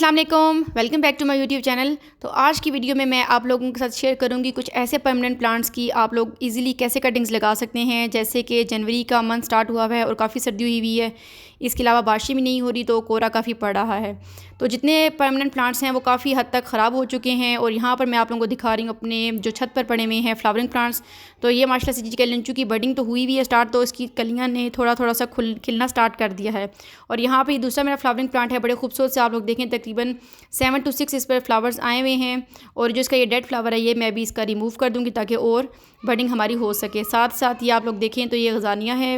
अस्सलाम वालेकुम, welcome back to my YouTube channel. तो आज की वीडियो में मैं आप लोगों के साथ शेयर करूंगी कुछ ऐसे परमानेंट प्लांट्स की आप लोग इजीली कैसे कटिंग्स लगा सकते हैं। जैसे कि जनवरी का मंथ स्टार्ट हुआ है और काफ़ी सर्दी हुई हुई है, इसके अलावा बारिश भी नहीं हो रही, तो कोहरा काफ़ी पड़ रहा है। तो जितने परमानेंट प्लांट्स हैं वो काफ़ी हद तक ख़राब हो चुके हैं। और यहाँ पर मैं आप लोगों को दिखा रही हूँ अपने जो छत पर पड़े हुए हैं फ्लावरिंग प्लांट्स। तो ये माशाल्लाह से जी कैलेंचू की बडिंग तो हुई हुई है स्टार्ट, तो इसकी कलियाँ ने थोड़ा थोड़ा सा खिलना स्टार्ट कर दिया है। और यहाँ पर दूसरा मेरा फ्लावरिंग प्लांट है, बड़े खूबसूरत से आप लोग देखें, तकरीबन 7 to 6 इस पर फ्लावर्स आए हुए हैं। और जो इसका ये डेड फ्लावर है ये मैं भी इसका रिमूव कर दूँगी ताकि और बडिंग हमारी हो सके। साथ साथ ये आप लोग देखें तो ये गजानिया है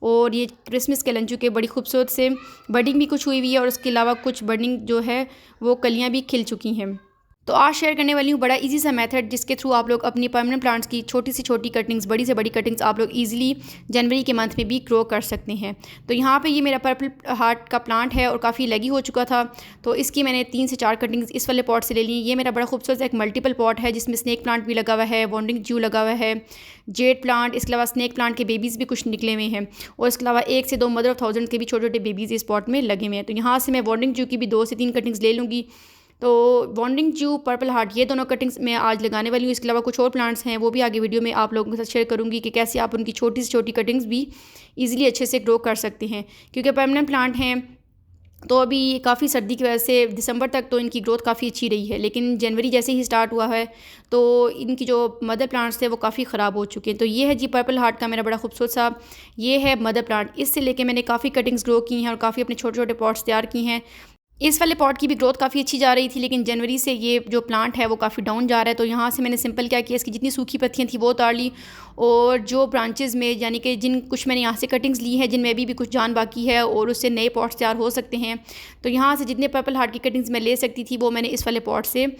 और ये क्रिसमस कैलेंचू के बड़ी खूबसूरत से बडिंग भी कुछ हुई हुई है और उसके अलावा कुछ बडिंग जो है वो कलियाँ भी खिल चुकी हैं। तो आज शेयर करने वाली हूँ बड़ा इजी सा मेथड जिसके थ्रू आप लोग अपनी परमानेंट प्लांट्स की छोटी से छोटी कटिंग्स, बड़ी से बड़ी कटिंग्स आप लोग इजीली जनवरी के मंथ में भी ग्रो कर सकते हैं। तो यहाँ पे ये मेरा पर्पल हार्ट का प्लांट है और काफ़ी लगी हो चुका था, तो इसकी मैंने 3 से 4 कटिंग्स इस वाले पॉट से ले ली। ये मेरा बड़ा खूबसूरत एक मल्टीपल पॉट है जिसमें स्नैक प्लांट भी लगा हुआ है, वॉन्डिंग जू लगा हुआ है, जेड प्लांट, इसके अलावा स्नैक प्लांट के बेबीज़ भी कुछ निकले हुए हैं और इसके अलावा 1 से 2 मदर ऑफ थाउजेंड के भी छोटे छोटे बेबीज़ इस पॉट में लगे हुए हैं। तो यहाँ से मैं वॉन्डिंग जू की भी 2 से 3 कटिंग्स ले लूँगी। तो बॉन्डिंग जू, पर्पल हार्ट, ये दोनों कटिंग्स मैं आज लगाने वाली हूँ। इसके अलावा कुछ और प्लांट्स हैं वो भी आगे वीडियो में आप लोगों के साथ शेयर करूँगी कि कैसे आप उनकी छोटी से छोटी कटिंग्स भी इजीली अच्छे से ग्रो कर सकते हैं। क्योंकि परमानेंट प्लांट हैं तो अभी काफ़ी सर्दी की वजह से दिसंबर तक तो इनकी ग्रोथ काफ़ी अच्छी रही है, लेकिन जनवरी जैसे ही स्टार्ट हुआ है तो इनकी जो मदर प्लांट्स थे वो काफ़ी ख़राब हो चुके हैं। तो ये है जी पर्पल हार्ट का मेरा बड़ा खूबसूरत सा ये है मदर प्लांट। इससे लेके मैंने काफ़ी कटिंग्स ग्रो की हैं और काफ़ी अपने छोटे छोटे पॉट्स तैयार की हैं। इस वाले पॉट की भी ग्रोथ काफ़ी अच्छी जा रही थी, लेकिन जनवरी से ये जो प्लांट है वो काफ़ी डाउन जा रहा है। तो यहाँ से मैंने सिंपल क्या किया, इसकी जितनी सूखी पत्तियाँ थी वो उतार ली और जो ब्रांचेज़ में यानी कि जिन कुछ मैंने यहाँ से कटिंग्स ली हैं जिनमें भी कुछ जान बाकी है और उससे नए पॉट्स तैयार हो सकते हैं। तो यहाँ से जितने पर्पल हार्ट की कटिंग्स मैं ले सकती थी वो मैंने इस वाले पॉट से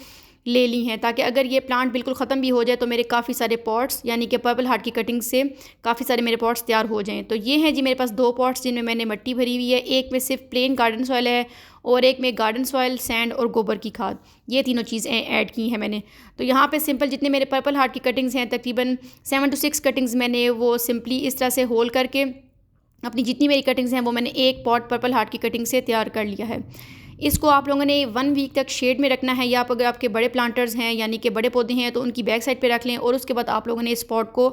ले ली हैं, ताकि अगर ये प्लांट बिल्कुल ख़त्म भी हो जाए तो मेरे काफ़ी सारे पॉट्स यानी कि पर्पल हार्ट की कटिंग से काफ़ी सारे मेरे पॉट्स तैयार हो जाएं। तो ये हैं जी मेरे पास 2 पॉट्स जिनमें मैंने मिट्टी भरी हुई है। एक में सिर्फ प्लेन गार्डन सॉइल है और एक में गार्डन सॉइल, सैंड और गोबर की खाद, ये तीनों चीज़ें ऐड की हैं मैंने। तो यहाँ पे सिंपल जितने मेरे पर्पल हार्ट की कटिंग्स हैं तकरीबन 7 to 6 कटिंग्स मैंने वो सिंपली इस तरह से होल करके अपनी जितनी मेरी कटिंग्स हैं वो मैंने एक पॉट पर्पल हार्ट की कटिंग से तैयार कर लिया है। इसको आप लोगों ने 1 वीक तक शेड में रखना है, या आप अगर आपके बड़े प्लांटर्स हैं यानी कि बड़े पौधे हैं तो उनकी बैक साइड पे रख लें और उसके बाद आप लोगों ने इस पॉट को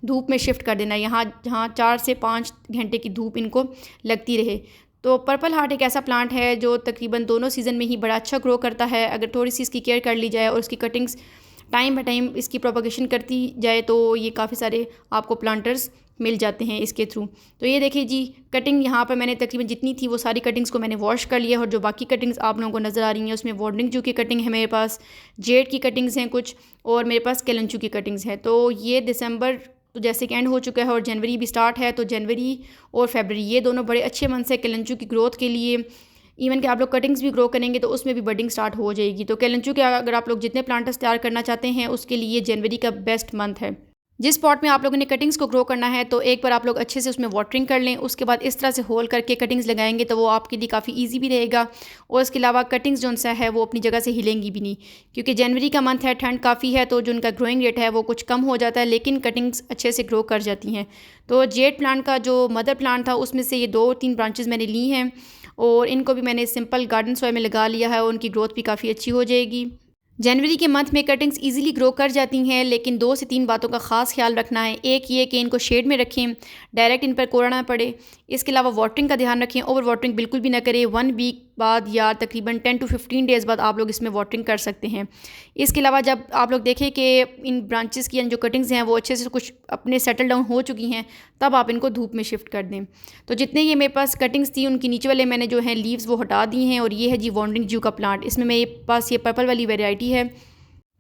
धूप में शिफ्ट कर देना है, यहाँ जहाँ 4 से 5 घंटे की धूप इनको लगती रहे। तो पर्पल हार्ट एक ऐसा प्लांट है जो तकरीबन दोनों सीज़न में ही बड़ा अच्छा ग्रो करता है। अगर थोड़ी सी इसकी केयर कर ली जाए और इसकी कटिंग्स टाइम बाय टाइम इसकी प्रोपगेशन करती जाए तो ये काफ़ी सारे आपको प्लांटर्स मिल जाते हैं इसके थ्रू। तो ये देखिए जी कटिंग यहाँ पर मैंने तकरीबन जितनी थी वो सारी कटिंग्स को मैंने वॉश कर लिया और जो बाकी कटिंग्स आप लोगों को नज़र आ रही हैं उसमें वॉन्डिंग जू की कटिंग है मेरे पास, जेड की कटिंग्स हैं कुछ और मेरे पास कैलेंचू की कटिंग्स हैं। तो ये दिसंबर तो जैसे कि एंड हो चुका है और जनवरी भी स्टार्ट है, तो जनवरी और फरवरी ये दोनों बड़े अच्छे मंथ्स हैं कैलेंचू की ग्रोथ के लिए। इवन कि आप लोग कटिंग्स भी ग्रो करेंगे तो उसमें भी बडिंग स्टार्ट हो जाएगी। तो कैलेंचू के अगर आप लोग जितने प्लांटर्स तैयार करना चाहते हैं उसके लिए जनवरी का बेस्ट मंथ है। जिस पॉट में आप लोगों ने कटिंग्स को ग्रो करना है तो एक बार आप लोग अच्छे से उसमें वाटरिंग कर लें, उसके बाद इस तरह से होल करके कटिंग्स लगाएंगे तो वो आपके लिए काफ़ी इजी भी रहेगा और इसके अलावा कटिंग्स जो सा है वो अपनी जगह से हिलेंगी भी नहीं, क्योंकि जनवरी का मंथ है, ठंड काफ़ी है तो जो उनका ग्रोइंग रेट है वो कुछ कम हो जाता है, लेकिन कटिंग्स अच्छे से ग्रो कर जाती हैं। तो जेड प्लांट का जो मदर प्लांट था उसमें से ये 2-3 ब्रांचेज़ मैंने ली हैं और इनको भी मैंने सिंपल गार्डन सॉइल में लगा लिया है और उनकी ग्रोथ भी काफ़ी अच्छी हो जाएगी। जनवरी के मंथ में कटिंग्स इजीली ग्रो कर जाती हैं, लेकिन 2 से 3 बातों का ख़ास ख्याल रखना है। एक ये कि इनको शेड में रखें, डायरेक्ट इन पर कोहरा ना पड़े। इसके अलावा वाटरिंग का ध्यान रखें, ओवर वाटरिंग बिल्कुल भी ना करें। 1 वीक बाद या तकरीबन 10 to 15 डेज़ बाद आप लोग इसमें वाटरिंग कर सकते हैं। इसके अलावा जब आप लोग देखें कि इन ब्रांचेस की जो कटिंग्स हैं वो अच्छे से कुछ अपने सेटल डाउन हो चुकी हैं तब आप इनको धूप में शिफ्ट कर दें। तो जितने ये मेरे पास कटिंग्स थी उनकी नीचे वाले मैंने जो है लीव्स वो हटा दी हैं और ये है जी वॉन्डिंग जू का प्लांट। इसमें मेरे पास ये पर्पल वाली वेराइटी है।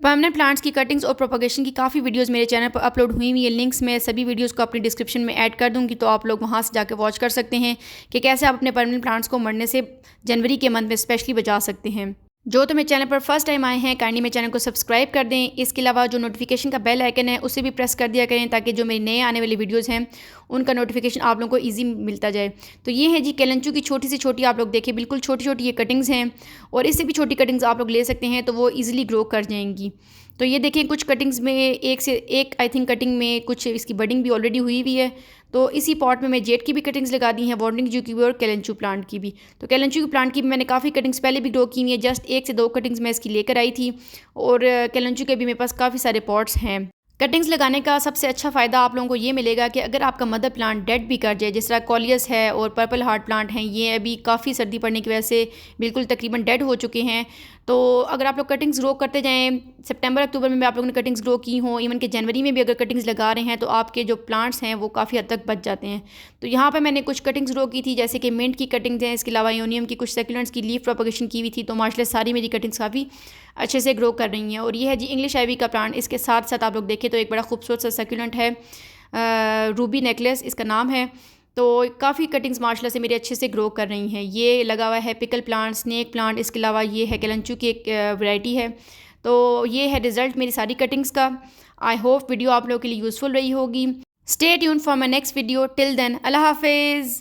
परमानेंट प्लांट्स की कटिंग्स और प्रोपगेशन की काफ़ी वीडियोस मेरे चैनल पर अपलोड हुई हुई है, लिंक्स मैं सभी वीडियोस को अपनी डिस्क्रिप्शन में ऐड कर दूंगी, तो आप लोग वहां से जाकर वॉच कर सकते हैं कि कैसे आप अपने परमानेंट प्लांट्स को मरने से जनवरी के मंथ में स्पेशली बचा सकते हैं। जो तो मेरे चैनल पर फर्स्ट टाइम आए हैं काइंडली मेरे चैनल को सब्सक्राइब कर दें। इसके अलावा जो नोटिफिकेशन का बेल आइकन है उसे भी प्रेस कर दिया करें ताकि जो मेरे नए आने वाली वीडियोस हैं उनका नोटिफिकेशन आप लोगों को इजी मिलता जाए। तो ये है जी कैलेंचू की छोटी से छोटी, आप लोग देखिए बिल्कुल छोटी छोटी ये कटिंग्स हैं और इससे भी छोटी कटिंग्स आप लोग ले सकते हैं तो वो ईजिली ग्रो कर जाएंगी। तो ये देखें कुछ कटिंग्स में एक से एक आई थिंक कटिंग में कुछ इसकी बडिंग भी ऑलरेडी हुई हुई है। तो इसी पॉट में मैं जेट की भी कटिंग्स लगा दी हैं, वार्निंग जू की भी और कैलेंचू प्लांट की भी। तो कैलेंचू की प्लांट की भी मैंने काफ़ी कटिंग्स पहले भी ग्रो की हुई है, जस्ट 1 से 2 कटिंग्स मैं इसकी लेकर आई थी। और कैलेंचू के भी मेरे पास काफ़ी सारे पॉट्स हैं। कटिंग्स लगाने का सबसे अच्छा फ़ायदा आप लोगों को ये मिलेगा कि अगर आपका मदर प्लांट डेड भी कर जाए, जिस तरह कॉलियस है और पर्पल हार्ट प्लांट हैं, ये अभी काफ़ी सर्दी पड़ने की वजह से बिल्कुल तकरीबन डेड हो चुके हैं। तो अगर आप लोग कटिंग्स ग्रो करते जाएँ, सितंबर अक्टूबर में भी आप लोगों ने कटिंग्स ग्रो की हों, इवन कि जनवरी में भी अगर कटिंग्स लगा रहे हैं, तो आपके जो प्लांट्स हैं वो काफ़ी हद तक बच जाते हैं। तो यहाँ पर मैंने कुछ कटिंग्स ग्रो की थी, जैसे कि मिंट की कटिंग्स हैं, इसके अलावा एनियम की कुछ सेक्युलेंट्स की लीफ प्रोपगेशन की हुई थी। तो माशाल्लाह सारी मेरी कटिंग्स काफ़ी अच्छे से ग्रो कर रही हैं। और ये है जी इंग्लिश आइवी का प्लांट। इसके साथ साथ आप लोग देखें तो एक बड़ा खूबसूरत सा सेक्युलेंट है, रूबी नेकलेस इसका नाम है। तो काफ़ी कटिंग्स माशाल्लाह से मेरे अच्छे से ग्रो कर रही हैं। ये लगा हुआ है पिकल प्लांट, स्नेक प्लांट, इसके अलावा ये है कैलेंचू की एक वैरायटी है। तो ये है रिज़ल्ट मेरी सारी कटिंग्स का। आई होप वीडियो आप लोगों के लिए यूज़फुल रही होगी। Stay tuned for my next video. Till then अल्लाह हाफिज़।